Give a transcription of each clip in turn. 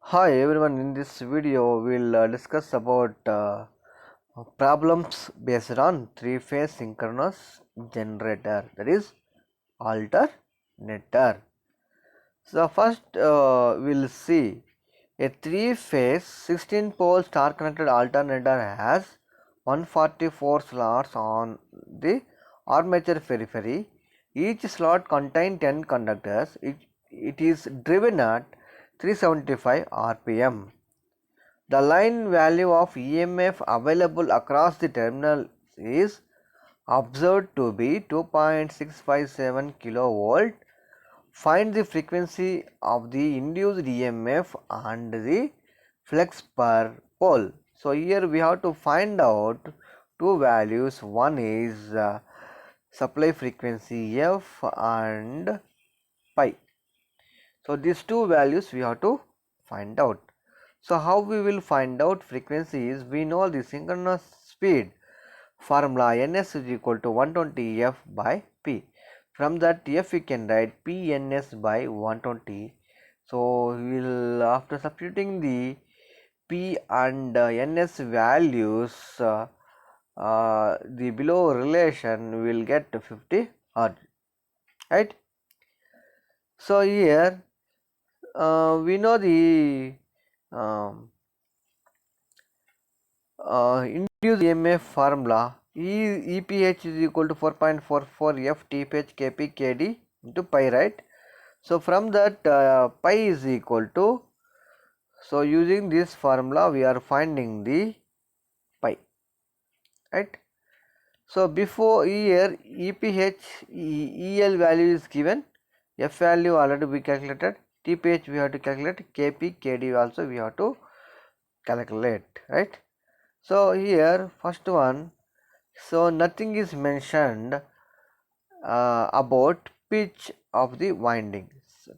Hi everyone, in this video we'll discuss about problems based on three-phase synchronous generator, that is alternator. So first we'll see a three-phase 16-pole star-connected alternator has 144 slots on the armature periphery. Each slot contains 10 conductors. It is driven at 375 rpm. The line value of EMF available across the terminal is observed to be 2.657 kilovolt. Find the frequency of the induced EMF and the flux per pole. So here we have to find out two values. One is supply frequency F and pi. So these two values we have to find out. So how we will find out frequency is, we know the synchronous speed formula ns is equal to 120 f by p. From that f we can write p ns by 120. So we will, after substituting the p and ns values, the below relation will get 50 hertz, right? So here we know the um, induced EMF formula EPH is equal to 4.44 F TPH Kp Kd into pi, right? So from that pi is equal to, so using this formula we are finding the pi, right? So before here EPH EL value is given, F value already we calculated, TPH we have to calculate, Kp Kd also we have to calculate, right? So here first one, so nothing is mentioned about pitch of the winding.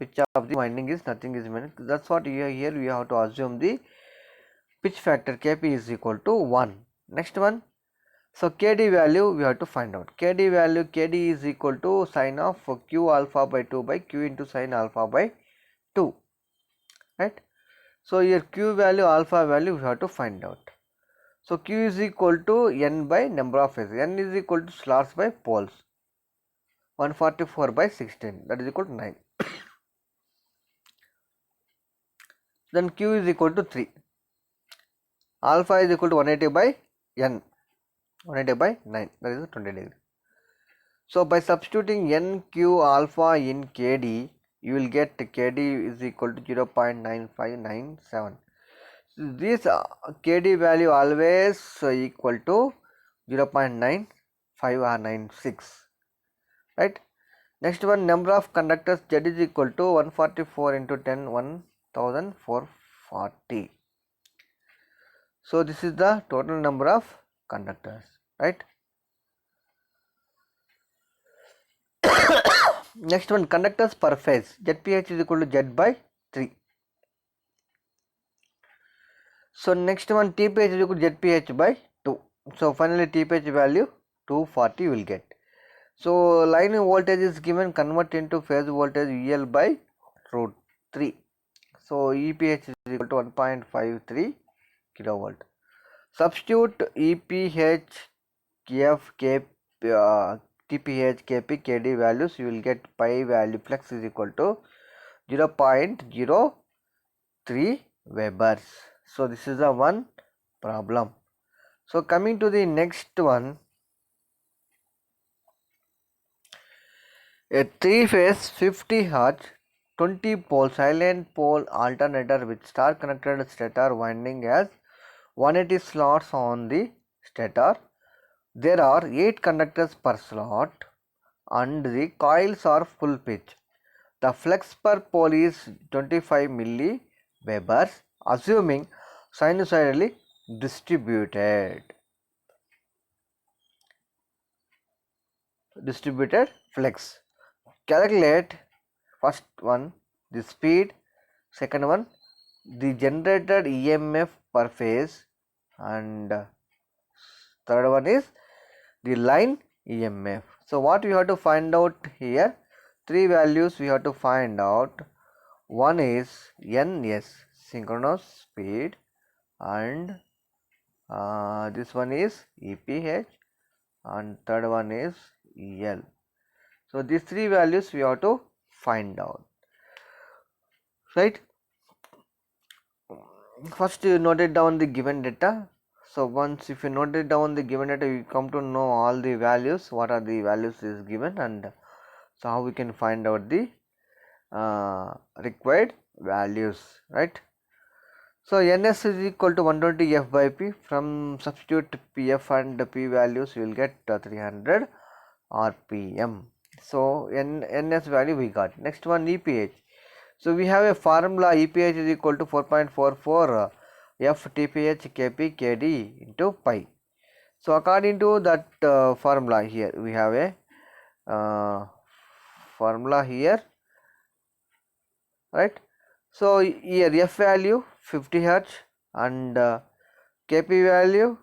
Pitch of the winding is nothing is mentioned. That's what here we have to assume the pitch factor Kp is equal to 1. Next one, so Kd value we have to find out. Kd value, Kd is equal to sine of Q alpha by 2 by Q into sine alpha by 2, right? So here Q value, alpha value we have to find out. So Q is equal to N by number of phases. N is equal to slots by poles. 144 by 16, that is equal to 9. Then Q is equal to 3. Alpha is equal to 180 by N. 180 by 9, that is 20 degree. So by substituting N Q alpha in Kd, you will get Kd is equal to 0.9597. This Kd value always equal to 0.95 or 96, right? Next one, number of conductors Z is equal to 144 into 10 1440. So this is the total number of conductors, right? Next one, conductors per phase, ZPH is equal to Z by 3. So next one, TPH is equal to ZPH by 2. So finally TPH value 240 you will get. So line voltage is given, convert into phase voltage EL by root 3. So EPH is equal to 1.53 kilovolt. Substitute EPH, F, K, TPH, Kp, Kd values, you will get pi value flux is equal to 0.03 Webers. So this is the one problem. So coming to the next one, a three-phase 50 Hz 20 pole silent pole alternator with star connected stator winding has 180 slots on the stator. There are 8 conductors per slot and the coils are full pitch. The flux per pole is 25 milliwebers, assuming sinusoidally distributed flux. Calculate first one the speed, second one the generated EMF per phase, and third one is the line EMF. So what we have to find out here, three values we have to find out. One is NS, synchronous speed, and this one is EPH, and third one is EL. So these three values we have to find out, right? First you note it down the given data. So once if you note it down the given data, you come to know all the values, what are the values is given, and so how we can find out the required values, right? So ns is equal to 120 f by p. From substitute pf and p values, you will get 300 rpm. So ns value we got. Next one, EPH. So we have a formula. EPH is equal to 4.44 f tph kp kd into pi. So according to that formula, here we have a formula here, right? So here f value 50 hertz, and kp value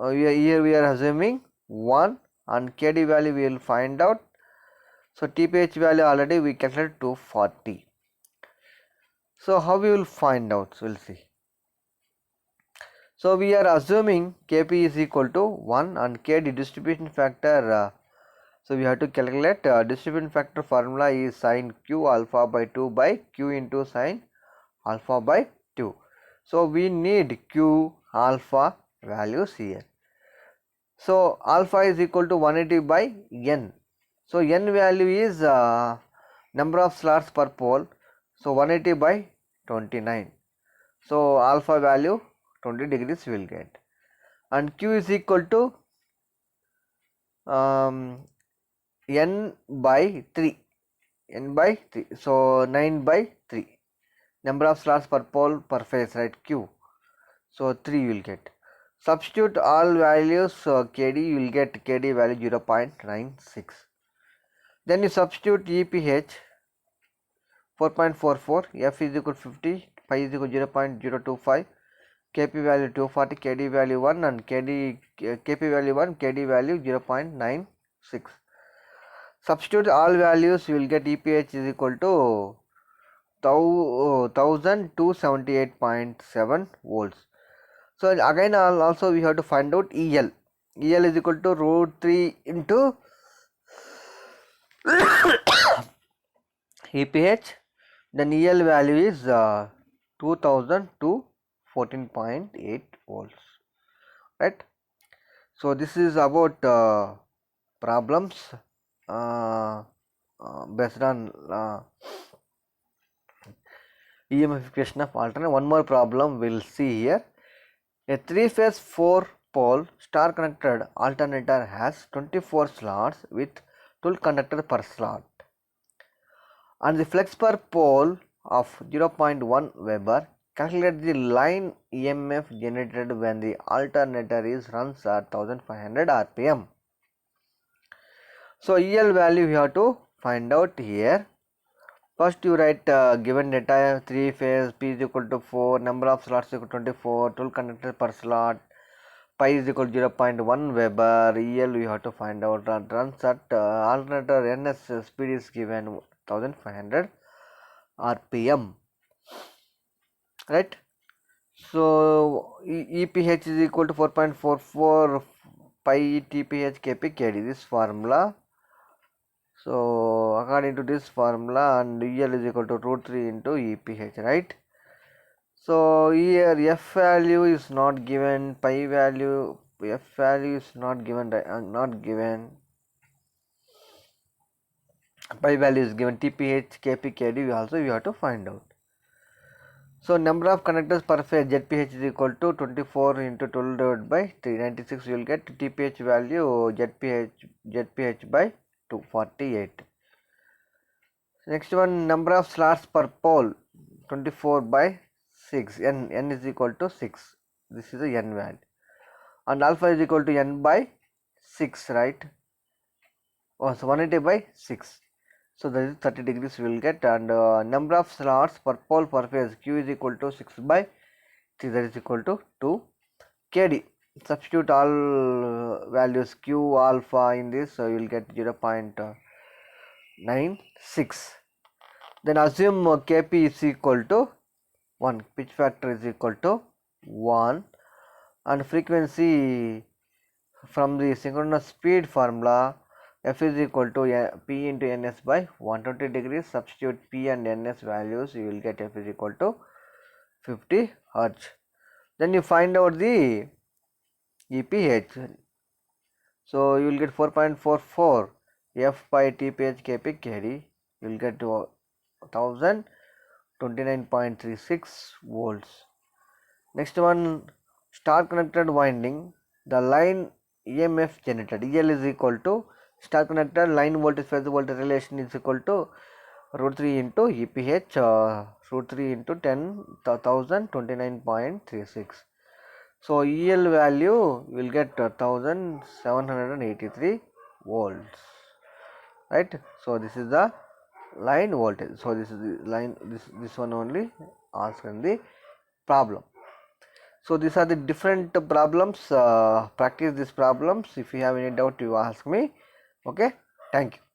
here we are assuming 1, and kd value we will find out. So tph value already we calculated 240. So how we will find out? So we'll see. So we are assuming kp is equal to 1 and kd distribution factor. So we have to calculate distribution factor. Formula is sin q alpha by 2 by q into sin alpha by 2. So we need q alpha values here. So alpha is equal to 180 by n. So n value is number of slots per pole. So 180 by 29. So alpha value 20 degrees we will get, and q is equal to n by 3. So 9 by 3. Number of slots per pole per phase, right? Q. So 3 you will get. Substitute all values kd, you will get kd value 0.96. Then you substitute EPH 4.44, f is equal to 50, pi is equal to 0.025, kp value 240, kd value 1, and kp value 1, kd value 0.96. Substitute all values, you will get EPH is equal to 1278.7 volts. So again also we have to find out EL. EL is equal to root 3 into EPH. Then EL value is 2000 to 14.8 volts, right? So this is about problems based on EMF equation of alternate. One more problem we'll see here. A 3-phase 4-pole star connected alternator has 24 slots with 12 conductors per slot, and the flux per pole of 0.1 Weber. Calculate the line EMF generated when the alternator is runs at 1500 rpm. So EL value we have to find out here. First you write given data, 3 phase, P is equal to 4, number of slots equal to 24, 12 conductors per slot, pi is equal to 0.1 Weber. EL we have to find out. Runs at alternator NS speed is given 1500 rpm, right? So EPH is equal to 4.44 pi TPH kp kd, this formula. So according to this formula, and EL is equal to root 3 into EPH, right? So here f value is not given, pi value, f value is not given, pi value is given, TPH kp kd also we have to find out. So number of conductors per phase, ZPH is equal to 24 into 12 divided by 396. You will get TPH value ZPH by 248. Next one, number of slots per pole 24 by 6. N is equal to 6. This is the n value, and alpha is equal to n by 6, right? Oh, so 180 by 6. So that is 30 degrees we will get, and number of slots per pole per phase, Q is equal to 6 by 3, that is equal to 2 kd. Substitute all values Q alpha in this, so you will get 0.96. Then assume Kp is equal to 1, pitch factor is equal to 1, and frequency from the synchronous speed formula, F is equal to P into Ns by 120 degrees. Substitute P and Ns values, you will get F is equal to 50 Hertz. Then you find out the EPH. So you will get 4.44 F by TPH Kp Kd. You will get to 1029.36 volts. Next one, star connected winding. The line EMF generated, EL is equal to star connected line voltage phase voltage relation is equal to root 3 into EPH, root 3 into 1029.36. So EL value will get 1783 volts, right? So this is the line voltage. So this is the line, this one only asked in the problem. So these are the different problems. Practice these problems. If you have any doubt, you ask me. Okay, thank you.